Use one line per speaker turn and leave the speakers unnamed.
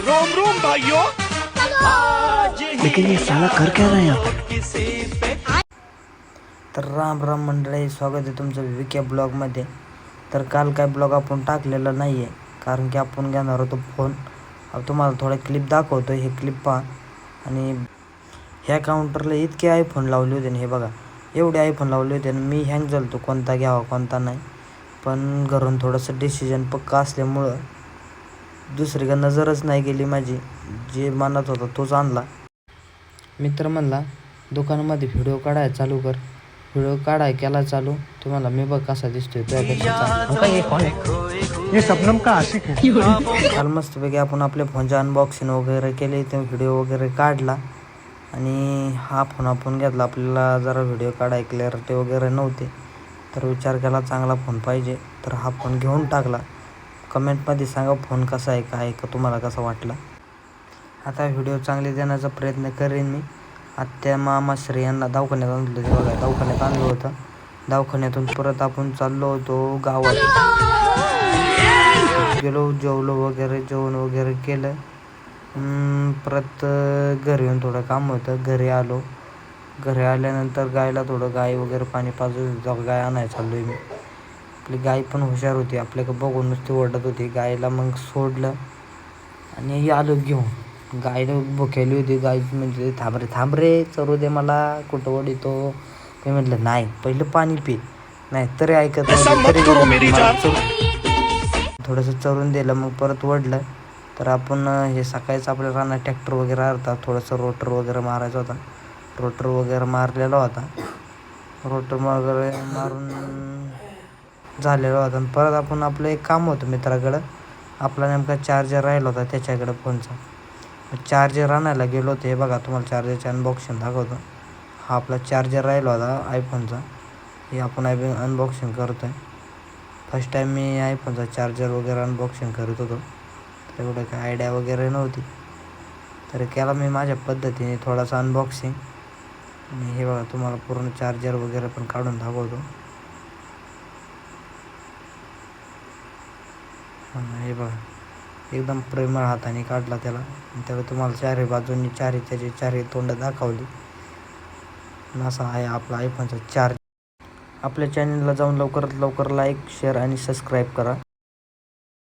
Rome Rome भाइयों।
लेकिन ये साला कर क्या रहा है यहाँ पर? तर राम राम मंडळी, स्वागत आहे तुमचं विके ब्लॉगमध्ये. तर काल काय ब्लॉग आपण टाकलेला नाही आहे, कारण की आपण घेणार होतो फोन. तुम्हाला थोडा क्लिप दाखवतो, हे क्लिप पहा. आणि ह्या काउंटरला इतके आयफोन लावले होते ना, हे बघा एवढे आयफोन लावले होते आणि मी हँग झालो होतो कोणता घ्यावा कोणता नाही. पण घरून थोडंसं डिसिजन पक्का असल्यामुळं दुसरीकडे नजरच नाही गेली माझी. जे मनात होता तोच आणला. मित्र म्हणला दुकानामध्ये व्हिडिओ काढायला चालू कर. व्हिडिओ काढाय केला चालू. तुम्हाला मी बघ कसा दिसतोय त्यापेक्षा.
ये शबनम का आशिक है.
काल मस्तपैकी आपण आपल्या फोनचे अनबॉक्सिंग वगैरे केले, ते व्हिडिओ वगैरे काढला. आणि हा फोन आपण घेतला. आपल्याला जरा व्हिडिओ काढाय क्लॅरिटी वगैरे नव्हते, तर विचार केला चांगला फोन पाहिजे, तर हा फोन घेऊन टाकला. कमेंटमध्ये सांगा फोन कसा आहे, काय का तुम्हाला कसा वाटला. आता व्हिडिओ चांगले देण्याचा प्रयत्न करेन मी. आत्या मामा श्री यांना दवाखान्यात आणलं होतं बघा, दवाखान्यात आणलं होतं. दवाखान्यातून परत आपण चाललो होतो गावात. गेलो, जेवलो वगैरे, जेवण वगैरे केलं. परत घरी येऊन थोडं काम होतं, घरी आलो. घरी आल्यानंतर गायला थोडं गाय वगैरे पाणी पाजून गाय आणायला चाललो आहे मी. आपली गाय पण हुशार होती, आपल्याकडं बघून नुसती ओरडत होती. गायला मग सोडलं आणि आलो घेऊन. गायला भुकेली होती. गाय म्हणजे थांब रे चरू दे मला, कुठं ओढितो. मी म्हटलं नाही, पहिलं पाणी पी. नाही तरी ऐकत नाही. थोडंसं चरून दिलं, मग परत ओढलं. तर आपण हे सकाळीच आपल्या रानात ट्रॅक्टर वगैरे आणतात, थोडंसं रोटर वगैरे मारायचा होता. रोटर वगैरे मारलेला होता. रोटर वगैरे मारून झालेला होता. आणि परत आपण आपलं एक काम होतं मित्राकडं. आपला नेमका चार्जर राहिला होता त्याच्याकडं फोनचा. चार्जर आणायला गेलो होते. हे बघा तुम्हाला चार्जरचे अनबॉक्सिंग दाखवतो. हा आपला चार्जर राहिला होता आयफोनचा. हे आपण अनबॉक्सिंग करतो आहे. फर्स्ट टाईम मी आयफोनचा चार्जर वगैरे अनबॉक्सिंग करत होतो. तर एवढं काय आयडिया वगैरे नव्हती, तर केला मी माझ्या पद्धतीने थोडासा अनबॉक्सिंग. आणि हे बघा तुम्हाला पूर्ण चार्जर वगैरे पण काढून दाखवतो. हे बघा एकदम प्रेमळ हाताने काढला त्याला. त्याला तुम्हाला चारही बाजूंनी चारही तोंड दाखवली. असा आहे आपला आयफोनचा चार्ज. आपल्या चॅनलला जाऊन लवकरात लवकर लाईक, शेअर आणि सबस्क्राईब करा.